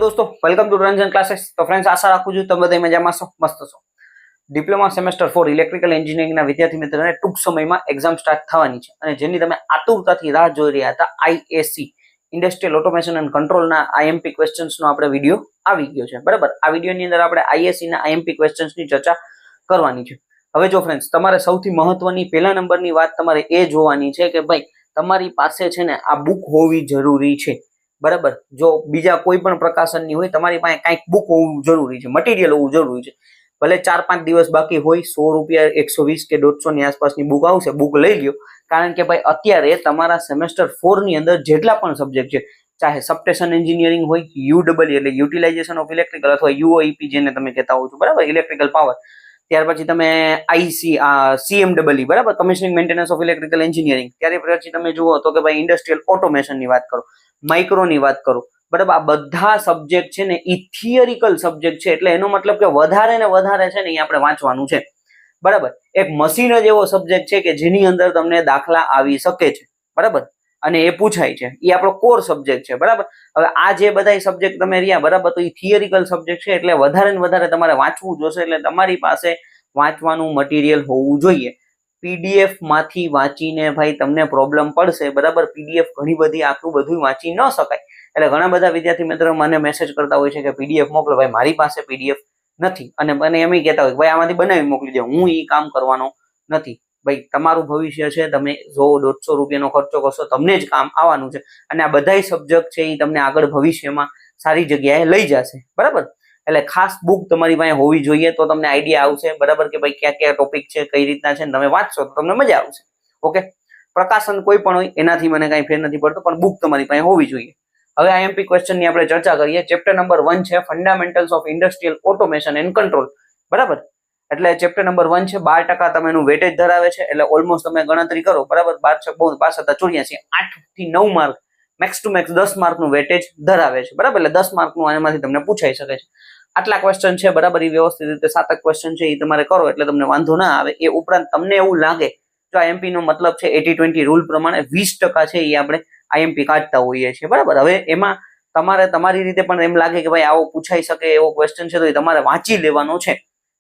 दोस्तों welcome to Ranjan classes. तो friends आशा રાખું છું તમે બધા મજામાં છો, મસ્ત છો। ડિપ્લોમા સેમેસ્ટર 4 ઇલેક્ટ્રિકલ એન્જિનિયરિંગના વિદ્યાર્થી મિત્રોને ટૂંક સમયમાં એક્ઝામ સ્ટાર્ટ થવાની છે અને જેની તમે આતુરતાથી રાહ જોઈ રહ્યા હતા આઈએસસી ઇન્ડસ્ટ્રીયલ ઓટોમેશન એન્ડ કંટ્રોલના આઈએમપી ક્વેશ્ચન્સનો આપણે વિડિયો આવી ગયો છે, બરાબર। આ વિડિયોની અંદર આપણે આઈએસસીના આઈએમપી ક્વેશ્ચન્સની ચર્ચા કરવાની છે। હવે જો ફ્રેન્ડ્સ તમારે સૌથી મહત્વની પહેલા નંબરની વાત તમારે એ જોવાની છે કે ભાઈ તમારી પાસે છે ને આ બુક હોવી જરૂરી છે, बराबर। जो बीजा कोई पण प्रकाशन होय तमारी पासे कांईक बुक होवुं जरूरी छे, मटीरियल होवुं जरूरी छे। भले 4-5 दिवस बाकी होय, 100 रुपया 120 के 150 ની આસપાસની बुक आवशे, बुक लई ल्यो। कारण के भाई अत्यारे तमारा सेमेस्टर 4 ની अंदर जेटला पण सब्जेक्ट छे, चाहे सबस्टेशन एंजीनियरिंग होय, यूडब्ल्यू એટલે યુટિલાઇઝેશન ઓફ ઇલેક્ટ્રિકલ अथवा यूओईपी जेने तमे कहेता हो छो, बराबर, इलेक्ट्रिकल पावर। ત્યાર પછી તમે આઈસી સીએમડબલ્યુ, બરાબર, commissioning maintenance of electrical engineering. ત્યારે પછી તમે જુઓ તો કે ભાઈ ઇન્ડસ્ટ્રીયલ ઓટોમેશન ની વાત કરો, માઇક્રોની વાત કરું, બરાબર। આ બધા સબ્જેક્ટ છે ને ઈ થિયરિકલ સબ્જેક્ટ છે, એટલે એનો મતલબ કે વધારે ને વધારે છે ને એ આપણે વાંચવાનું છે, બરાબર। એક મશીન જ એવો સબ્જેક્ટ છે કે જેની અંદર તમને દાખલા આવી શકે છે, બરાબર, અને એ પૂછાય છે, એ આપણો કોર સબ્જેક્ટ છે, બરાબર। હવે આ જે બધા સબ્જેક્ટ તમે રહ્યા, બરાબર, તો એ થિયરિકલ સબ્જેક્ટ છે એટલે વધારે ને વધારે તમારે વાંચવું જોશે। એટલે તમારી પાસે વાંચવાનું મટીરિયલ હોવું જોઈએ। पीडीएफ माथी वांचीने भाई तमने प्रॉब्लम पड़शे, बराबर। पीडीएफ घणी बधी आटલું બધું વાંચી ન શકાય, એટલે ઘણા બધા વિદ્યાર્થી મિત્રો મને મેસેજ કરતા હોય છે કે પીડીએફ મોકલો। ભાઈ મારી પાસે પીડીએફ નથી અને મને એમ કહેતા હોય કે ભાઈ આમાંથી બનાવી મોકલી દો, હું ઈ કામ કરવાનો નથી। ભાઈ તમારું ભવિષ્ય છે, તમે 100-150 રૂપિયાનો ખર્ચો કરશો, તમને જ કામ આવવાનું છે અને આ બધાય સબ્જેક્ટ છે ઈ તમને આગળ ભવિષ્યમાં સારી જગ્યાએ લઈ જશે, બરાબર। એટલે ખાસ બુક તમારી પાસે હોવી જોઈએ, તો તમને આઈડિયા આવશે, બરાબર, કે ભાઈ क्या क्या टॉपिक છે, કઈ રીતના છે, તમે વાંચશો તો તમને મજા આવશે, ઓકે। પ્રકાશન કોઈ પણ હોય એનાથી મને કાંઈ ફેર નથી પડતો, પણ બુક તમારી પાસે હોવી જોઈએ। હવે આઈએમપી ક્વેશ્ચન ની આપણે ચર્ચા કરીએ। ચેપ્ટર નંબર 1 છે fundamentals of industrial automation and control, બરાબર। એટલે ચેપ્ટર નંબર 1 છે, 12% તમે એનું વેટેજ ધરાવે છે, એટલે ઓલમોસ્ટ તમે ગણતરી કરો, બરાબર, 12 × 5 = 84, 8 થી 9 માર્ક, મેક્સ ટુ મેક્સ 10 માર્કનું વેટેજ ધરાવે છે, બરાબર। એટલે 10 માર્કનું આમાંથી તમને પૂછાઈ શકે છે। આટલા ક્વેશ્ચન છે, બરાબર, એ વ્યવસ્થિત રીતે 7 ક્વેશ્ચન છે એ તમારે કરો એટલે તમને વાંધો ના આવે। એ ઉપરાંત તમને એવું લાગે જો આઈએમપી નો મતલબ છે 80-20 રૂલ પ્રમાણે 20% છે એ આપણે આઈએમપી કાઢતા હોઈએ છીએ, બરાબર। હવે એમાં તમારે તમારી રીતે પણ એમ લાગે કે ભાઈ આવો પૂછાઈ શકે એવો ક્વેશ્ચન છે તો એ તમારે વાંચી લેવાનો છે,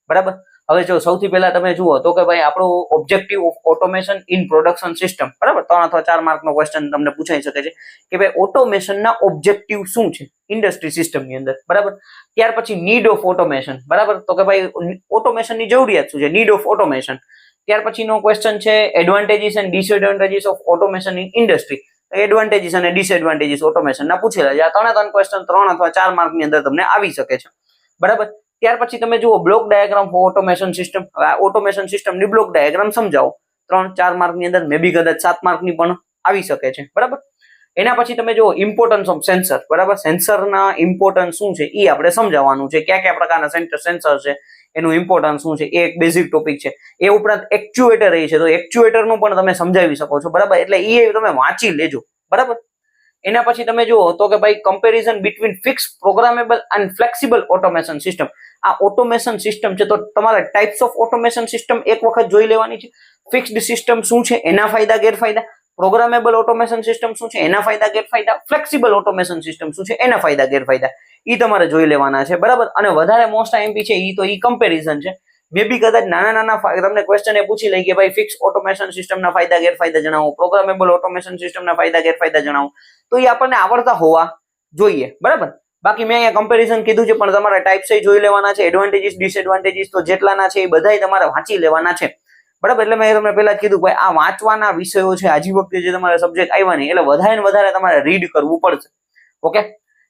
બરાબર। હવે જો સૌથી પહેલા તમે જુઓ તો કે ભાઈ આપણો objective of automation in production system, બરાબર, 3 અથવા 4 માર્કનો ક્વેશ્ચન તમને પૂછાઈ શકે છે કે ભાઈ ઓટોમેશનના ઓબ્જેક્ટિવ શું છે ઇન્ડસ્ટ્રી સિસ્ટમની અંદર, બરાબર। ત્યાર પછી નીડ ઓફ ઓટોમેશન, બરાબર, તો કે ભાઈ ઓટોમેશનની જરૂરિયાત શું છે, નીડ ઓફ ઓટોમેશન। ત્યાર પછીનો ક્વેશ્ચન છે advantages and disadvantages of automation in industry, advantages અને ડિસએડવાન્ટેજીસ ઓટોમેશનના પૂછેલા છે। આ 3 ક્વેશ્ચન 3 અથવા 4 માર્કની અંદર તમને આવી શકે છે, બરાબર। ત્યાર પછી તમે જુઓ block diagram for automation system. આ ઓટોમેશન સિસ્ટમની બ્લોક ડાયાગ્રામ સમજાવો, 3-4 માર્કની અંદર, મે બી કદાચ 7 માર્કની પણ આવી શકે છે, બરાબર। એના પછી તમે જુઓ ઇમ્પોર્ટન્સ ઓફ સેન્સર, બરાબર, સેન્સરના ઇમ્પોર્ટન્સ શું છે એ આપણે સમજાવવાનું છે, કયા કયા પ્રકારના સેન્સર છે, એનું ઇમ્પોર્ટન્સ શું છે, એ એક બેઝિક ટોપિક છે। એ ઉપરાંત એક્ચ્યુએટર એ છે, તો એક્ચ્યુએટરનું પણ તમે સમજાવી શકો છો, બરાબર, એટલે એ તમે વાંચી લેજો, બરાબર। એના પછી તમે જુઓ તો કે ભાઈ comparison between fix programmable and flexible automation system. આ ઓટોમેશન સિસ્ટમ છે તો તમારે ટાઇપ્સ ઓફ ઓટોમેશન સિસ્ટમ એક વખત જોઈ લેવાની છે। ફિક્સ્ડ સિસ્ટમ શું છે, એના ફાયદા ગેરફાયદા, પ્રોગ્રામેબલ ઓટોમેશન સિસ્ટમ શું છે, એના ફાયદા ગેરફાયદા, ફ્લેક્સિબલ ઓટોમેશન સિસ્ટમ શું છે, એના ફાયદા ગેરફાયદા, ઈ તમારે જોઈ લેવાના છે, બરાબર। અને વધારે મોસ્ટ આઈએમપી છે ઈ તો ઈ કમ્પેરિઝન છે। મે બી કદાચ નાના તમને ક્વેશ્ચન એ પૂછી લઈ કે ભાઈ ફિક્સ ઓટોમેશન સિસ્ટમના ફાયદા ગેરફાયદા જણાવો, પ્રોગ્રામેબલ ઓટોમેશન સિસ્ટમના ફાયદા ગેરફાયદા જણાવો, તો એ આપણને આવડતા હોવા જોઈએ, બરાબર। બાકી મેં અહીંયા કમ્પેરિઝન કીધું છે, પણ તમારે ટાઈપ્સ જોઈ લેવાના છે, એડવાન્ટેજીસ ડિસએડવાન્ટેજીસ તો જેટલાના છે એ બધાય તમારે વાંચી લેવાના છે, બરાબર। એટલે મેં તમને પહેલા જ કીધું ભાઈ આ વાંચવાના વિષયો છે, આજી વખતે જે તમારા સબ્જેક્ટ આવ્યા નહીં એટલે વધારે ને વધારે તમારે રીડ કરવું પડશે, ઓકે।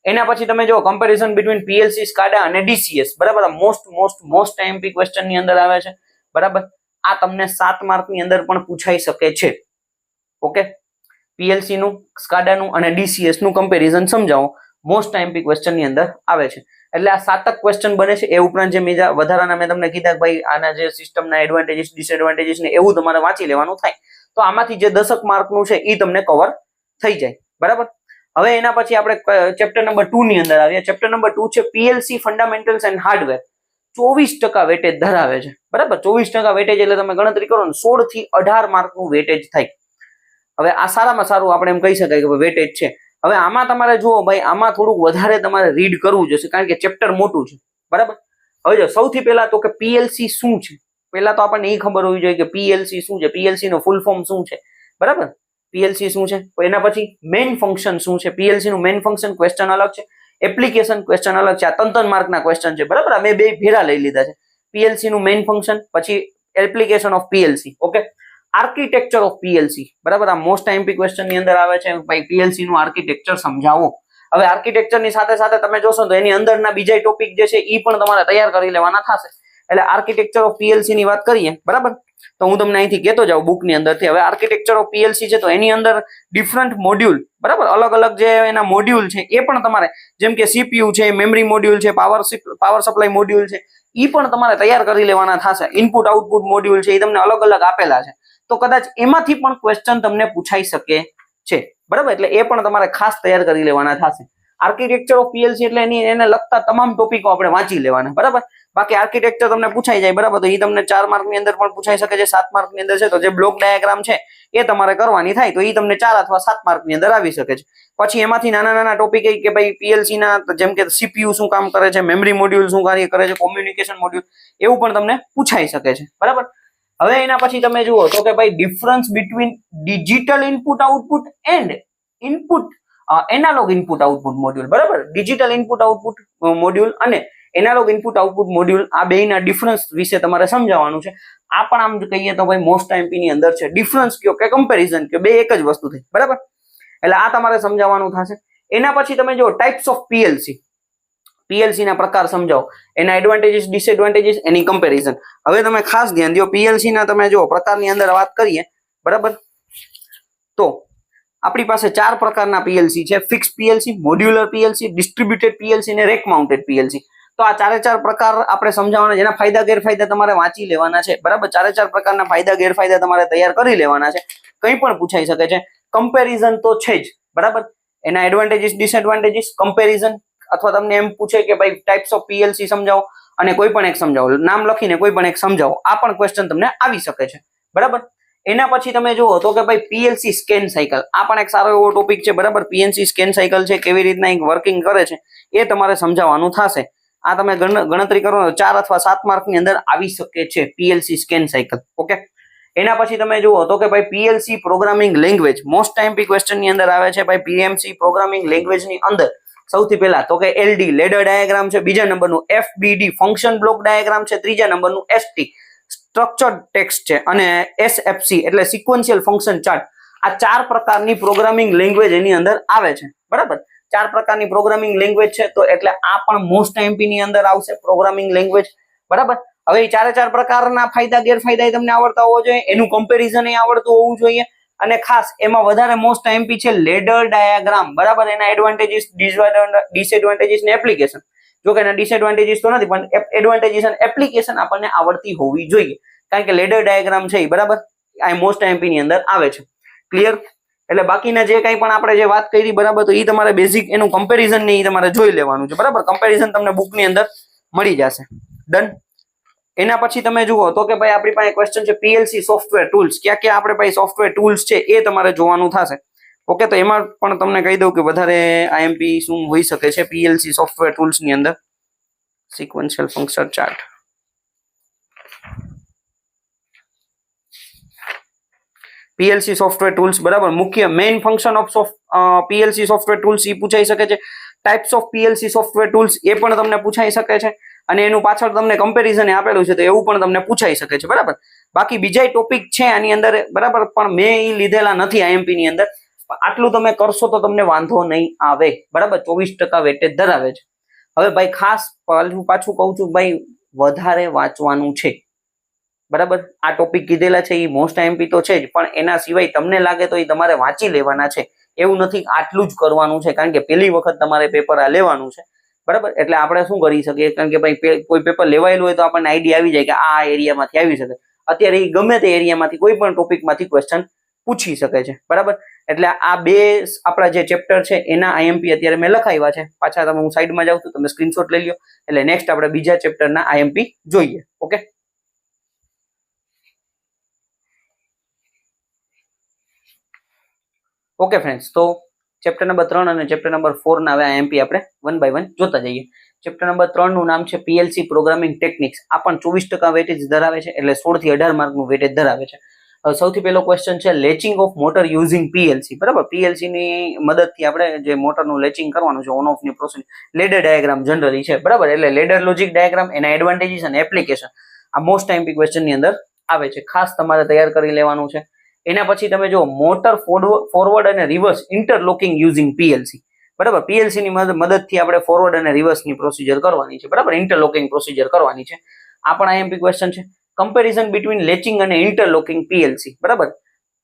એના પછી તમે જો કમ્પેરિઝન બિટવીન પીએલસી, સ્કાડા અને ડીસીએસ, બરાબર, મોસ્ટ આઈએમપી ક્વેશ્ચન ની અંદર આવે છે, બરાબર। આ તમને 7 માર્કની અંદર પણ પૂછાઈ શકે છે, ઓકે। પીએલસી નું, સ્કાડા નું અને ડીસીએસ નું કમ્પેરિઝન સમજાવો, મોસ્ટ આઈએમપી ક્વેશ્ચન ની અંદર આવે છે। એટલે આ 7 ક્વેશ્ચન બને છે। એ ઉપરાંત જે વધારાના મેં તમને કીધા ભાઈ આના જે સિસ્ટમના એડવાન્ટેજીસ ડિસએડવાન્ટેજીસ ને એવું તમારે વાંચી લેવાનું થાય, તો આમાંથી જે 10 માર્કનું છે એ તમને કવર થઈ જાય, બરાબર। હવે એના પછી આપણે ચેપ્ટર નંબર 2 ની અંદર આવીએ। ચેપ્ટર નંબર 2 છે PLC fundamentals and hardware, 24% weightage ધરાવે છે, બરાબર। 24% વેટેજ એટલે તમે ગણતરી કરો ને 16 થી 18 માર્કનું વેટેજ થાય। હવે આ સારામાં સારું આપણે એમ કહી શકાય કે વેટેજ છે। હવે આમાં તમારે જુઓ ભાઈ, આમાં થોડુંક વધારે તમારે રીડ કરવું જોશે કારણ કે ચેપ્ટર મોટું છે, બરાબર. હવે જો સૌથી પહેલા તો કે પીએલસી શું છે, પહેલા તો આપણને એ ખબર હોવી જોઈએ કે પીએલસી શું છે, પીએલસી નો ફૂલ ફોર્મ શું છે, બરાબર. પીએલસી શું છે, એના પછી મેઇન ફંક્શન શું છે, પીએલસી નું મેઇન ફંક્શન ક્વેશ્ચન અલગ છે, એપ્લિકેશન ક્વેશ્ચન અલગ છે. આ 3 માર્કના ક્વેશ્ચન છે, બરાબર. અમે બે ભેરા લઈ લીધા છે. પીએલસી નું મેઇન ફંક્શન, પછી application of PLC, okay. Architecture of PLC, બરાબર. આ મોસ્ટ આઈએમપી ક્વેશ્ચન ની અંદર આવે છે ભાઈ, પીએલસી નું આર્કિટેક્ચર સમજાવો. હવે આર્કિટેક્ચર ની સાથે સાથે તમે જોશો તો એની અંદરના બીજા ટોપિક જે છે એ પણ તમારે તૈયાર કરી લેવાના થશે. એટલે આર્કિટેક્ચર ઓફ પીએલસી ની વાત કરીએ, બરાબર. તો હું તમને અહીંથી કહેતો જાઉં બુક ની અંદરથી. હવે આર્કિટેક્ચર ઓફ પીએલસી છે તો એની અંદર ડિફરન્ટ મોડ્યુલ, બરાબર, અલગ અલગ જે એના મોડ્યુલ છે એ પણ તમારે, જેમ કે સીપીયુ છે, મેમરી મોડ્યુલ છે, પાવર સપ્લાય મોડ્યુલ છે, એ પણ તમારે તૈયાર કરી લેવાના થશે. ઇનપુટ આઉટપુટ મોડ્યુલ છે એ તમને અલગ અલગ આપેલા છે, તો કદાચ એમાંથી પણ ક્વેશ્ચન તમને પૂછાઈ શકે છે, બરાબર. એટલે એ પણ તમારે ખાસ તૈયાર કરી લેવાના થશે. આર્કિટેક્ચર ઓફ પીએલસી એટલે એને લગતા તમામ ટોપિકો આપણે વાંચી લેવાના, બરાબર. બાકી આર્કિટેક્ચર તમને પૂછાઈ જાય, બરાબર, તો એ તમને 4 માર્ક ની અંદર પણ પૂછાઈ શકે છે, 7 માર્ક ની અંદર છે તો જે બ્લોક ડાયાગ્રામ છે એ તમારે કરવાની થાય તો એ તમને 4 અથવા 7 માર્ક ની અંદર આવી શકે છે. પછી એમાંથી નાના નાના ટોપિક કે ભાઈ પીએલસી ના, જેમ કે સીપીયુ શું કામ કરે છે, મેમરી મોડ્યુલ શું કાર્ય કરે છે, કોમ્યુનિકેશન મોડ્યુલ, એવું પણ તમને પૂછાઈ શકે છે, બરાબર. હવે એના પછી તમે જુઓ તો કે ભાઈ difference between digital input output and input analog input output module, બરાબર. ડિજિટલ ઇનપુટ આઉટપુટ મોડ્યુલ અને એનાલોગ ઇનપુટ આઉટપુટ મોડ્યુલ, આ બેના ડિફરન્સ વિશે તમારે સમજાવવાનું છે. આ પણ આમ કહીએ તો ભાઈ મોસ્ટ આઈએમપી ની અંદર છે. ડિફરન્સ કયો કે કમ્પેરિઝન કયો, બે એક જ વસ્તુ થઈ, બરાબર. એટલે આ તમારે સમજાવવાનું થશે. એના પછી તમે જો ટાઈપ્સ ઓફ પીએલસી, પીએલસી ના પ્રકાર સમજાવો, એના એડવાન્ટેજીસ, ડિસએડવાન્ટેજીસ, એની કમ્પેરિઝન. હવે તમે ખાસ ધ્યાન દો, પીએલસી ના તમે જો પ્રકારની અંદર વાત કરીએ, બરાબર, તો આપણી પાસે 4 પ્રકારના પીએલસી છે. Fix PLC, modular PLC, distributed PLC અને રેક માઉન્ટેડ પીએલસી. તો આ 4 પ્રકાર આપણે સમજાવવાના, જેના ફાયદા ગેરફાયદા તમારે વાંચી લેવાના છે, બરાબર. 4 પ્રકારના ફાયદા ગેરફાયદા તમારે તૈયાર કરી લેવાના છે. કંઈ પણ પૂછાઈ શકે છે. કમ્પેરિઝન તો છે જ, બરાબર. એના એડવાન્ટેજીસ, ડિસએડવાન્ટેજીસ, કમ્પેરિઝન, અથવા તમને એમ પૂછે કે ભાઈ ટાઈપ્સ ઓફ પીએલસી સમજાવો અને કોઈ પણ એક સમજાવો, નામ લખીને કોઈ પણ એક સમજાવો, આ પણ ક્વેશ્ચન તમને આવી શકે છે, બરાબર. એના પછી તમે જુઓ તો કે ભાઈ પીએલસી સ્કેન સાયકલ, આ પણ એક સારો એવો ટોપિક છે, બરાબર. પીએલસી સ્કેન સાયકલ છે, કેવી રીતના એક વર્કિંગ કરે છે એ તમારે સમજાવવાનું થશે. આ તમે ગણતરી કરો તો 4 અથવા 7 માર્ક ની અંદર આવી શકે છે પીએલસી સ્કેન સાયકલ, ઓકે. એના પછી તમે જુઓ તો કે ભાઈ PLC programming language, most IMP question ની અંદર આવે છે ભાઈ. પીએમસી પ્રોગ્રામિંગ લેંગ્વેજ ની અંદર સૌથી પહેલા તો કે એલડી લેડર ડાયાગ્રામ છે, બીજા નંબરનું એફબીડી ફંક્શન બ્લોક ડાયાગ્રામ છે, ત્રીજા નંબરનું એસટી સ્ટ્રક્ચર્ડ ટેક્સ્ટ છે, અને એસએફસી એટલે સિક્વન્શિયલ ફંક્શન ચાર્ટ. આ 4 પ્રકારની પ્રોગ્રામિંગ લેંગ્વેજ એની અંદર આવે છે, બરાબર. 4 પ્રકારની પ્રોગ્રામિંગ લેંગ્વેજ છે, તો એટલે આ પણ મોસ્ટ આઈએમપી ની અંદર આવશે પ્રોગ્રામિંગ લેંગ્વેજ, બરાબર. હવે એ 4 પ્રકારના ફાયદા ગેરફાયદા તમને આવડતા હોવો જોઈએ, એનું કમ્પેરિઝન એ આવડતું હોવું જોઈએ, અને ખાસ એમાં વધારે મોસ્ટ આઈએમપી છે લેડર ડાયાગ્રામ, બરાબર. એના એડવાન્ટેજીસ, ડિસએડવાન્ટેજીસ ને એપ્લિકેશન. જો કે એના ડિસએડવાન્ટેજીસ તો નથી, પણ એડવાન્ટેજીસ અને એપ્લિકેશન આપણને આવડતી હોવી જોઈએ, કારણ કે લેડર ડાયાગ્રામ છે, બરાબર, આ મોસ્ટ આઈએમપી ની અંદર આવે છે. ક્લિયર? એટલે બાકીના જે કંઈ પણ આપણે જે વાત કરી, બરાબર, તો એ તમારે બેઝિક એનું કમ્પેરિઝન ને એ તમારે જોઈ લેવાનું છે, બરાબર. કમ્પેરિઝન તમને બુકની અંદર મળી જશે. ડન. એના પછી તમે જુઓ તો કે ભાઈ આપણી પાસે ક્વેશ્ચન છે પીએલસી સોફ્ટવેર ટૂલ્સ, ક્યાં ક્યાં આપણે ભાઈ સોફ્ટવેર ટૂલ્સ છે એ તમારે જોવાનું થશે, ઓકે. તો એમાં પણ તમને કહી દઉં કે વધારે આઈએમપી શું હોઈ શકે છે પીએલસી સોફ્ટવેર ટૂલ્સ ની અંદર. Sequential function chart, PLC software tools, બરાબર. મુખ્ય main function of PLC software tools એ પૂછાઈ શકે છે. Types of PLC software tools એ પણ તમને પૂછાઈ શકે છે, અને એનું પાછળ તમને કમ્પેરિઝન આપેલું છે તો એવું પણ તમને પૂછાઈ શકે છે, બરાબર. બાકી બીજા ટોપિક છે આની અંદર, બરાબર, પણ મેં એ લીધેલા નથી આઈએમપી ની અંદર. આટલું તમે કરશો તો તમને વાંધો નહીં આવે, બરાબર. 24% વેટેજ ધરાવે છે. હવે ભાઈ ખાસ પાછું કહું છું ભાઈ, વધારે વાંચવાનું છે, બરાબર. આ ટોપિક કીધેલા છે એ મોસ્ટ આઈએમપી તો છે જ, પણ એના સિવાય તમને લાગે તો એ તમારે વાંચી લેવાના છે. એવું નથી આટલું જ કરવાનું છે, કારણ કે પહેલી વખત તમારે પેપર આ લેવાનું છે, બરાબર. એટલે આપણે શું કરી શકીએ, કારણ કે ભાઈ કોઈ પેપર લેવાયેલું હોય તો આપણને આઈડિયા આવી જાય કે આ એરિયામાંથી આવી શકે. અત્યારે એ ગમે તે એરિયામાંથી કોઈ પણ ટોપિકમાંથી ક્વેશ્ચન પૂછી શકે છે, બરાબર. એટલે આ બે આપણા જે ચેપ્ટર છે એના આઈએમપી અત્યારે મેં લખાવ્યા છે. પાછા તમે હું સાઈડમાં જાઉં છું, તમે સ્ક્રીનશોટ લઈ લો. એટલે નેક્સ્ટ આપણે બીજા ચેપ્ટરના આઈએમપી જોઈએ, ઓકે. ઓકે ફ્રેન્ડ્સ, તો ચેપ્ટર નંબર 3 અને ચેપ્ટર નંબર 4 ના હવે આઈએમપી આપણે 1 બાય 1 જોતા જઈએ. ચેપ્ટર નંબર 3 નું નામ છે પીએલસી પ્રોગ્રામિંગ ટેકનિક્સ. આ પણ 24% વેટેજ ધરાવે છે, એટલે 16 થી 18 માર્કનું વેટેજ ધરાવે છે. સૌથી પહેલો ક્વેશ્ચન છે latching of motor using PLC. બરાબર, પીએલસી ની મદદથી આપણે જે મોટરનું લેચિંગ કરવાનું છે, ઓન ઓફ ની પ્રોસેસ, લેડર ડાયાગ્રામ જનરલી છે. બરાબર, એટલે લેડર લોજિક ડાયાગ્રામ, એના એડવાન્ટેજીસ અને એપ્લિકેશન આ મોસ્ટ આઈએમપી ક્વેશ્ચન ની અંદર આવે છે. ખાસ તમારે તૈયાર કરી લેવાનું છે. એના પછી તમે જો મોટર ફોરવર્ડ અને રિવર્સ ઇન્ટરલોકિંગ યુઝિંગ પીએલસી. બરાબર, પીએલસી ની મદદથી આપણે ફોરવર્ડ અને રિવર્સ ની પ્રોસિજર કરવાની છે. બરાબર, ઇન્ટરલોકિંગ પ્રોસિજર કરવાની છે. આ પણ આઈએમપી ક્વેશ્ચન છે. કમ્પેરિઝન બિટવીન લેચિંગ અને ઇન્ટરલોકિંગ પીએલસી. બરાબર,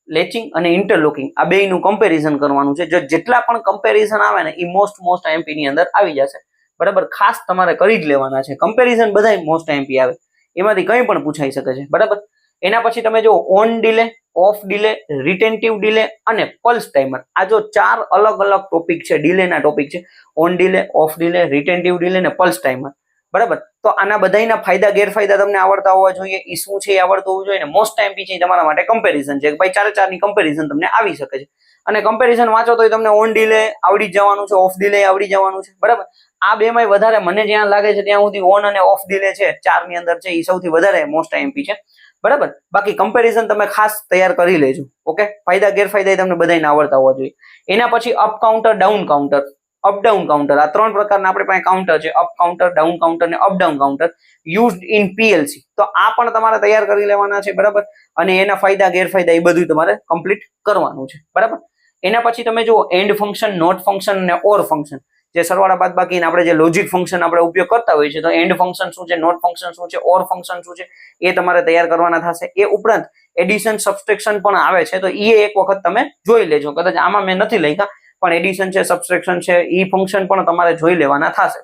લેચિંગ અને ઇન્ટરલોકિંગ આ બેયનું કમ્પેરિઝન કરવાનું છે. જો જેટલા પણ કમ્પેરિઝન આવે ને એ મોસ્ટ આઈએમપી ની અંદર આવી જશે. બરાબર, ખાસ તમારે કરી જ લેવાના છે. કમ્પેરિઝન બધા મોસ્ટ આઈએમપી આવે, એમાંથી કંઈ પણ પૂછાઈ શકે છે. બરાબર, એના પછી તમે જો on delay, off delay, retentive delay અને પલ્સ ટાઈમર, આ જો 4 અલગ અલગ ટોપિક છે, ડિલેના ટોપિક છે. On delay, off delay, retentive delay અને પલ્સ ટાઈમર. બરાબર, તો આના બધાના ફાયદા ગેરફાયદા તમને આવડતા હોવા જોઈએ. એ શું છે એ આવડતું હોવું જોઈએ. ને મોસ્ટ આઈએમપી છે તમારા માટે કમ્પેરિઝન છે. ભાઈ 4 ની કમ્પેરિઝન તમને આવી શકે છે. અને કમ્પેરિઝન વાંચો તો તમને ઓન ડિલે આવડી જવાનું છે, ઓફ ડિલે આવડી જવાનું છે. બરાબર, આ બેમાંય વધારે મને જ્યાં લાગે છે ત્યાં સુધી ઓન અને ઓફ ડિલે છે 4 ની અંદર છે, એ સૌથી વધારે મોસ્ટ આઈએમપી છે. બરાબર, બાકી કમ્પેરિઝન તમે ખાસ તૈયાર કરી લેજો. ઓકે, ફાયદા ગેરફાયદા તમને બધાને આવડતા હોવા જોઈએ. એના પછી up counter, down counter, up down counter, આ 3 પ્રકારના આપણી પાસે કાઉન્ટર છે. અપ કાઉન્ટર, ડાઉન કાઉન્ટર અને up down counter used in PLC. તો આ પણ તમારે તૈયાર કરી લેવાના છે. બરાબર, અને એના ફાયદા ગેરફાયદા એ બધું તમારે કમ્પ્લીટ કરવાનું છે. બરાબર, એના પછી તમે જુઓ એન્ડ ફંક્શન, નોટ ફંક્શન અને ઓર ફંક્શન. જે સરવાળા બાદબાકીને આપણે જે લોજિક ફંક્શન આપણે ઉપયોગ કરતા હોઈએ છીએ, તો એન્ડ ફંક્શન શું છે, નોટ ફંક્શન શું છે, ઓર ફંક્શન શું છે, એ તમારે તૈયાર કરવાના થશે. એ ઉપરાંત એડિશન, સબસ્ટ્રેક્શન પણ આવે છે, તો એ એક વખત તમે જોઈ લેજો. કદાચ આમાં મેં નથી લખ્યા, પણ એડિશન છે, સબસ્ટ્રેક્શન છે, એ ફંક્શન પણ તમારે જોઈ લેવાના થશે.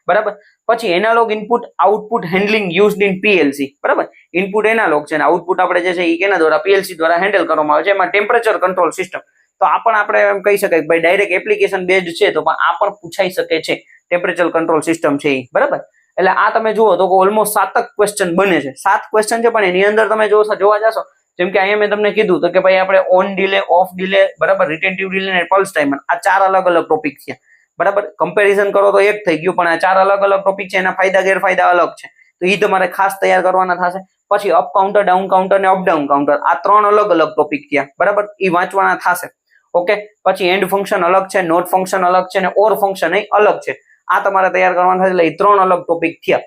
બરાબર, પછી analog input output handling used in PLC. બરાબર, ઇનપુટ એનાલોગ છે અને આઉટપુટ આપણે જે છે એ કેના દ્વારા, પીએલસી દ્વારા હેન્ડલ કરવામાં આવે છે. એમાં ટેમ્પરેચર કંટ્રોલ સિસ્ટમ, તો આ પણ આપણે એમ કહી શકાય કે ભાઈ ડાયરેક્ટ એપ્લિકેશન બેઝડ છે, તો પણ આ પણ પૂછાઈ શકે છે. ટેમ્પરેચર કંટ્રોલ સિસ્ટમ છે એ. બરાબર, એટલે આ તમે જુઓ તો ઓલમોસ્ટ 7 ક્વેશ્ચન બને છે. 7 ક્વેશ્ચન છે, પણ એની અંદર તમે જોવા જશો, જેમ કે અહીંયા મેં તમને કીધું તો કે ભાઈ આપણે ઓન ડિલે, ઓફ ડિલે, બરાબર, રિટેન્ટિવ ડિલે અને પલ્સ ટાઈમર, આ 4 અલગ અલગ ટોપિક છે. બરાબર, કમ્પેરિઝન કરો તો એક થઈ ગયું, પણ આ 4 અલગ અલગ ટોપિક છે, એના ફાયદા ગેરફાયદા અલગ છે. તો એ તમારે ખાસ તૈયાર કરવાના થશે. પછી અપ કાઉન્ટર, ડાઉન કાઉન્ટર અને અપ ડાઉન કાઉન્ટર, આ 3 અલગ અલગ ટોપિક થયા. બરાબર, એ વાંચવાના થશે. ઓકે, પછી એન્ડ ફંક્શન અલગ છે, નોટ ફંક્શન અલગ છે અને ઓર ફંક્શન એ અલગ છે. આ તમારે તૈયાર કરવાના થશે. એટલે એ 3 અલગ ટોપિક થયા.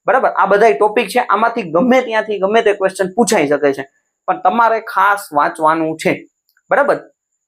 બરાબર, આ બધા ટોપિક છે, આમાંથી ગમે ત્યાંથી ગમે તે ક્વેશ્ચન પૂછાઈ શકે છે, પણ તમારે ખાસ વાંચવાનું છે. બરાબર,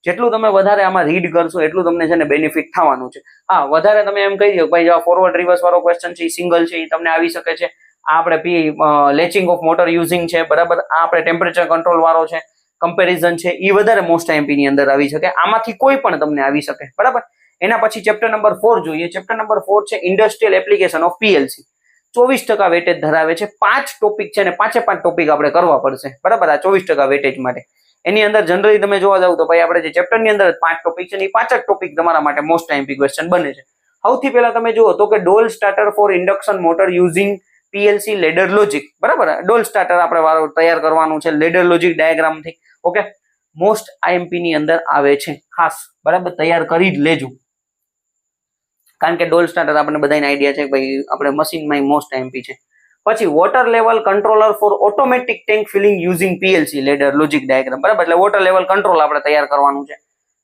જેટલું તમે વધારે આમાં રીડ કરશો એટલું તમને છે ને બેનિફિટ થવાનું છે. હા, વધારે તમે એમ કહી દો ભાઈ જો ફોરવર્ડ રિવર્સ વાળો ક્વેશ્ચન છે, સિંગલ છે, એ તમને આવી શકે છે. આ આપણે લેચિંગ ઓફ મોટર યુઝિંગ છે. બરાબર, આ આપણે ટેમ્પરેચર કંટ્રોલ વાળો છે, કમ્પેરિઝન છે, એ વધારે મોસ્ટ આઈએમપી ની અંદર આવી શકે. આમાંથી કોઈ પણ તમને આવી શકે. બરાબર, એના પછી ચેપ્ટર નંબર 4 જોઈએ. ચેપ્ટર નંબર 4 છે industrial application of PLC. 24% weightage ધરાવે છે. 5 ટોપિક છે અને 5 ટોપિક આપણે કરવા પડશે. બરાબર, આ 24% વેટેજ માટે. એની અંદર જનરલી તમે જોવા જાવ તો ભાઈ આપણે જે ચેપ્ટર ની અંદર 5 ટોપિક છે, એ 5 ટોપિક તમારા માટે મોસ્ટ આઈએમપી ક્વેશ્ચન બને છે. સૌથી પહેલા તમે જુઓ તો કે DOL starter for induction motor using PLC ladder logic. બરાબર, ડોલ સ્ટાર્ટર આપણે તૈયાર કરવાનું છે લેડર લોજિક ડાયાગ્રામ થી. ઓકે, મોસ્ટ આઈએમપી ની અંદર આવે છે. ખાસ બરાબર તૈયાર કરી જ લેજો, કારણ કે ડોલ સ્ટાર્ટર આપણને બધાને આઈડિયા છે કે ભાઈ આપણે મશીનમાં મોસ્ટ આઈએમપી છે. પછી water level controller for automatic tank filling using PLC ladder logic diagram. બરાબર, એટલે વોટર લેવલ કંટ્રોલ આપણે તૈયાર કરવાનું છે.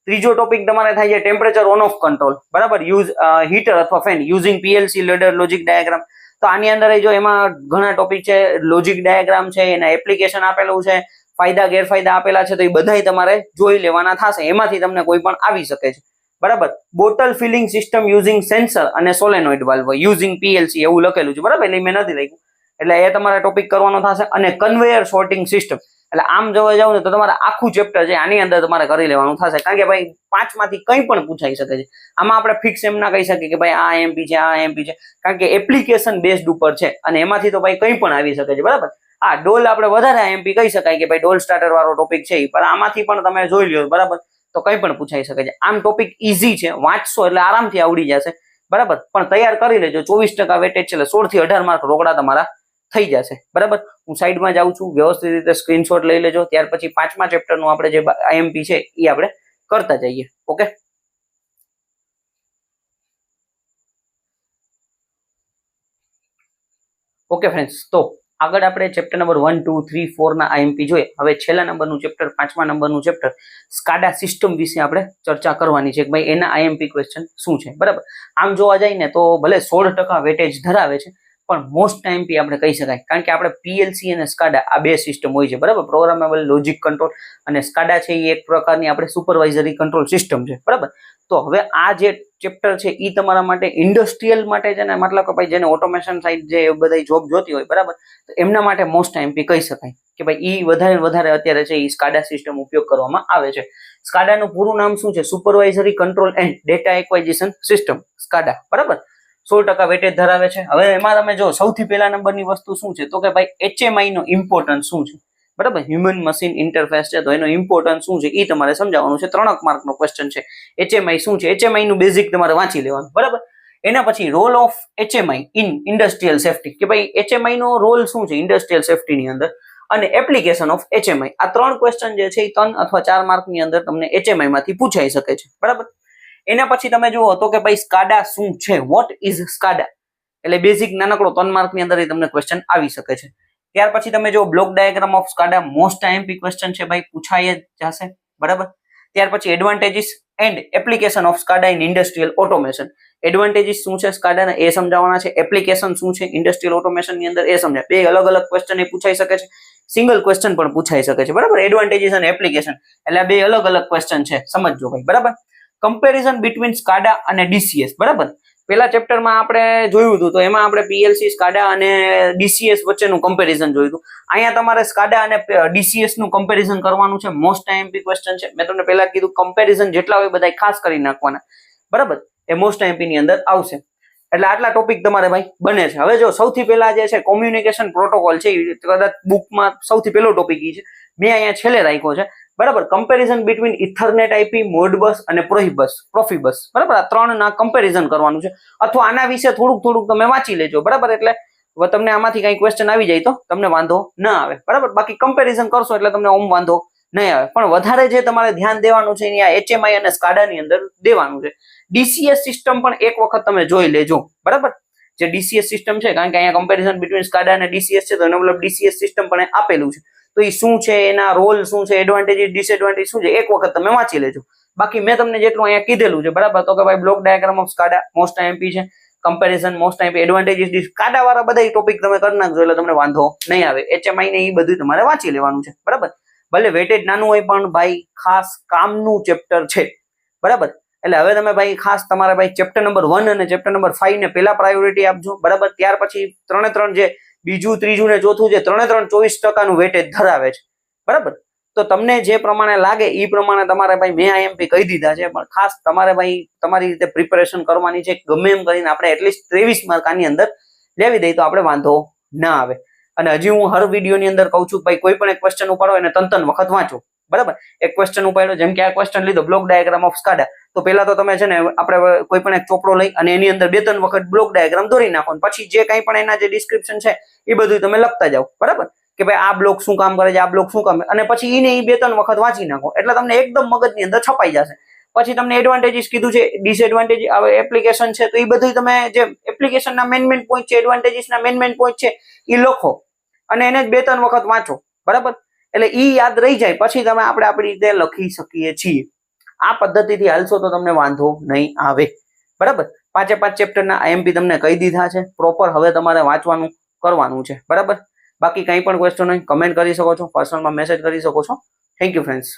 ત્રીજો ટોપિક તમારે થાય છે ટેમ્પરેચર ઓન ઓફ કંટ્રોલ. બરાબર, યુઝ હીટર અથવા fan using PLC ladder logic diagram. તો આની અંદર જો એમાં ઘણા ટોપિક છે, લોજિક ડાયાગ્રામ છે, એના એપ્લિકેશન આપેલું છે, ફાયદા ગેરફાયદા આપેલા છે, તો એ બધાય તમારે જોઈ લેવાના થશે. એમાંથી તમને કોઈ પણ આવી શકે છે. બરાબર, bottle filling system using sensor અને સોલેનોઇડ વાલ્વ યુઝિંગ પીએલસી એવું લખેલું છે. બરાબર, એટલે મેં નથી લખ્યું, એટલે એ તમારે ટોપિક કરવાનો થશે. અને કન્વેયર સોર્ટિંગ સિસ્ટમ, એટલે આમ જોવા જાવ ને તો તમારે આખું ચેપ્ટર છે આની અંદર તમારે કરી લેવાનું થશે, કારણ કે ભાઈ 5 માંથી કંઈ પણ પૂછાઈ શકે છે. આમાં આપણે ફિક્સ એમ ના કહી શકીએ કે ભાઈ આ એમપી છે, આ એમપી છે, કારણ કે એપ્લિકેશન બેઝડ ઉપર છે અને એમાંથી તો ભાઈ કંઈ પણ આવી શકે છે. બરાબર, આ ડોલ આપણે વધારે એમપી કહી શકાય કે ભાઈ ડોલ સ્ટાર્ટર વાળો ટોપિક છે, પણ આમાંથી પણ તમે જોઈ લ્યો. બરાબર, તો કંઈ પણ પૂછાઈ શકે છે. આમ ટોપિક ઈઝી છે, વાંચશો એટલે આરામથી આવડી જશે. બરાબર, પણ તૈયાર કરી લેજો. 24% વેટેજ છે, એટલે 16 થી 18 માર્ક રોકડા તમારા થઈ જશે. બરાબર, હું સાઈડમાં જાઉં છું, વ્યવસ્થિત રીતે સ્ક્રીનશોટ લઈ લેજો. ત્યાર પછી 5મા ચેપ્ટરનું આપણે જે આઈએમપી છે એ આપણે કરતા જઈએ. ઓકે, ઓકે ફ્રેન્ડ્સ, તો આગળ આપણે ચેપ્ટર નંબર 1, 2, 3, 4 ના આઈએમપી જોઈએ. હવે છેલ્લા નંબરનું ચેપ્ટર, 5મા નંબરનું ચેપ્ટર સ્કાડા સિસ્ટમ વિશે આપણે ચર્ચા કરવાની છે કે ભાઈ એના આઈએમપી ક્વેશ્ચન શું છે. બરાબર, આમ જોવા જઈએ ને તો ભલે 16% વેટેજ ધરાવે છે, પણ મોસ્ટ આઈએમપી આપણે કહી શકાય, કારણ કે આપણે પીએલસી અને સ્કાડા આ બે સિસ્ટમ હોય છે. બરાબર, પ્રોગ્રામેબલ લોજિક કંટ્રોલ, અને સ્કાડા છે એ એક પ્રકારની આપણે સુપરવાઇઝરી કંટ્રોલ સિસ્ટમ છે. બરાબર, તો હવે આ જે ચેપ્ટર છે એ તમારા માટે ઇન્ડસ્ટ્રીયલ માટે છે ને, મતલબ કે ભાઈ જેને ઓટોમેશન સાઇડ જે બધા જોબ જોતી હોય, બરાબર, તો એમના માટે મોસ્ટ આઈએમપી કહી શકાય કે ભાઈ ઈ વધારે અત્યારે છે એ સ્કાડા સિસ્ટમ ઉપયોગ કરવામાં આવે છે. સ્કાડાનું પૂરું નામ શું છે? Supervisory control and data acquisition system, SCADA. બરાબર, 16% વેટેજ ધરાવે છે. હવે એમાં તમે જો સૌથી પહેલા નંબરની વસ્તુ શું છે તો કે ભાઈ HMI નો ઇમ્પોર્ટન્સ શું છે. બરાબર, હ્યુમન મશીન ઇન્ટરફેસ છે, તો એનો ઇમ્પોર્ટન્સ શું છે એ તમારે સમજાવવાનું છે. 3 માર્કનો ક્વેશ્ચન છે. HMI શું છે? HMI નું બેઝિક તમારે વાંચી લેવાનું. બરાબર, એના પછી role of HMI in industrial safety, કે ભાઈ HMI નો રોલ શું છે ઇન્ડસ્ટ્રીયલ સેફ્ટી ની અંદર, અને એપ્લિકેશન ઓફ HMI. આ 3 ક્વેશ્ચન જે છે એ 3 અથવા 4 માર્કની અંદર તમને HMI માંથી પૂછાઈ શકે છે. બરાબર, એના પછી તમે જુઓ તો કે ભાઈ સ્કાડા શું છે, વોટ ઇઝ સ્કાડા, એટલે બેઝિક નાનકડો 3 માર્કની અંદર તમને ક્વેશ્ચન આવી શકે છે. ત્યાર પછી તમે જો block diagram of SCADA, most IMP question છે ભાઈ, પૂછાઈ જ જશે. બરાબર, ત્યાર પછી advantages and application of SCADA in industrial automation. Advantages શું છે સ્કાડાના એ સમજાવવાના છે, એપ્લિકેશન શું છે ઇન્ડસ્ટ્રીયલ ઓટોમેશન ની અંદર એ સમજાય. બે અલગ અલગ ક્વેશ્ચન એ પૂછાઈ શકે છે, સિંગલ ક્વેશ્ચન પણ પૂછાઈ શકે છે. બરાબર, એડવાન્ટેજીસ અને એપ્લિકેશન એટલે બે અલગ અલગ ક્વેશ્ચન છે, સમજજો ભાઈ. બરાબર, કમ્પેરિઝન બિટવીન સ્કાડા અને DCS. બરાબર, પેલા ચેપ્ટરમાં આપણે જોયું હતું તો એમાં આપણે પીએલસી, સ્કાડા અને DCS વચ્ચેનું કમ્પેરિઝન જોયું હતું. અહીંયા તમારે સ્કાડા અને DCS નું કમ્પેરિઝન કરવાનું છે. મોસ્ટ આઈએમપી ક્વેશ્ચન છે. મેં તમને પહેલા કીધું કમ્પેરિઝન જેટલા હોય બધા ખાસ કરી નાખવાના. બરાબર, એ મોસ્ટ આઈએમપી ની અંદર આવશે. એટલે આટલા ટોપિક તમારે ભાઈ બને છે. હવે જો સૌથી પહેલા જે છે કોમ્યુનિકેશન પ્રોટોકોલ છે, કદાચ બુકમાં સૌથી પહેલો ટોપિક એ છે, મેં અહીંયા છેલ્લે રાખ્યો છે. બરાબર, comparison between ethernet IP, Modbus અને પ્રોફિબસ. બરાબર, આ 3 ના કમ્પેરિઝન કરવાનું છે, અથવા આના વિશે થોડુંક તમે વાંચી લેજો. બરાબર, એટલે તમને આમાંથી કઈ ક્વેશ્ચન આવી જાય તો તમને વાંધો ના આવે. બરાબર, બાકી કમ્પેરિઝન કરશો એટલે તમને ઓમ વાંધો નહીં આવે. પણ વધારે જે તમારે ધ્યાન દેવાનું છે અહીંયા HMI અને સ્કાડા ની અંદર દેવાનું છે. DCS સિસ્ટમ પણ એક વખત તમે જોઈ લેજો. બરાબર, જે DCS સિસ્ટમ છે, કારણ કે અહીંયા કમ્પેરિઝન બિટવીન સ્કાડા અને DCS છે, તો એનો મતલબ DCS સિસ્ટમ પણ આપેલું છે. તો એ શું છે, એના રોલ શું છે, એડવાન્ટેજ ડિસએડવાન્ટેજ શું છે, એક વખત તમે વાંચી લેજો. બાકી મેં તમને જેટલું અહીંયા કીધેલું છે, બરાબર, તો કે ભાઈ block diagram of SCADA most IMP છે, comparison most IMP, advantages SCADA વાળા બધા ટોપિક તમે કરી નાખજો એટલે તમને વાંધો નહીં આવે. HMI ને એ બધું તમારે વાંચી લેવાનું છે. બરાબર, ભલે વેટેજ નાનું હોય પણ ભાઈ ખાસ કામનું ચેપ્ટર છે. બરાબર, એટલે હવે તમે ભાઈ ખાસ તમારે ભાઈ ચેપ્ટર નંબર 1 અને ચેપ્ટર નંબર 5 ને પહેલા પ્રાયોરિટી આપજો. બરાબર, ત્યાર પછી 3 જે બીજું, ત્રીજું ને ચોથું જે 3 24% નું વેટેજ ધરાવે છે. બરાબર, તો તમને જે પ્રમાણે લાગે એ પ્રમાણે તમારે ભાઈ મેં આઈએમપી કહી દીધા છે, પણ ખાસ તમારે ભાઈ તમારી રીતે પ્રિપેરેશન કરવાની છે. ગમે એમ કરીને આપણે એટલીસ્ટ 23 માર્ક આની અંદર લેવી દઈએ તો આપણે વાંધો ના આવે. અને હજી હું હર વિડીયોની અંદર કહું છું ભાઈ કોઈ પણ એક ક્વેશ્ચન ઉપાડો એને 3 વખત વાંચો. બરાબર, એક ક્વેશ્ચન ઉપાડ્યો, જેમ કે આ ક્વેશ્ચન લીધો બ્લોક ડાયાગ્રામ ઓફ સ્કાડા, તો પહેલા તો તમે છે ને આપણે કોઈ પણ એક ચોપડો લઈ અને એની અંદર 2-3 વખત બ્લોક ડાયાગ્રામ દોરી નાખો, પછી જે કંઈ પણ એના જે ડિસ્ક્રિપ્શન છે એ બધું તમે લખતા જાઓ. બરાબર, કે ભાઈ આ બ્લોક શું કામ કરે છે, આ બ્લોક શું કામ, અને પછી એને 2-3 વખત વાંચી નાખો એટલે તમને એકદમ મગજની અંદર છપાઈ જશે. પછી તમને એડવાન્ટેજીસ કીધું છે, ડિસએડવાન્ટેજ, હવે એપ્લિકેશન છે, તો એ બધું તમે જે એપ્લિકેશનના મેન પોઈન્ટ છે, એડવાન્ટેજીસના મેન પોઈન્ટ છે એ લખો અને એને જ 2-3 વખત વાંચો. બરાબર, એટલે ઈ યાદ રહી જાય પછી તમે આપણે આપણી રીતે લખી શકીએ છીએ. આ પદ્ધતિથી હાલશો તો તમને વાંધો નહીં આવે. બરાબર, 5 ચેપ્ટરના આઈએમપી તમને કહી દીધા છે પ્રોપર. હવે તમારે વાંચવાનું કરવાનું છે. બરાબર, બાકી કંઈ પણ ક્વેશ્ચન હોય કમેન્ટ કરી શકો છો, પર્સનલમાં મેસેજ કરી શકો છો. Thank you friends.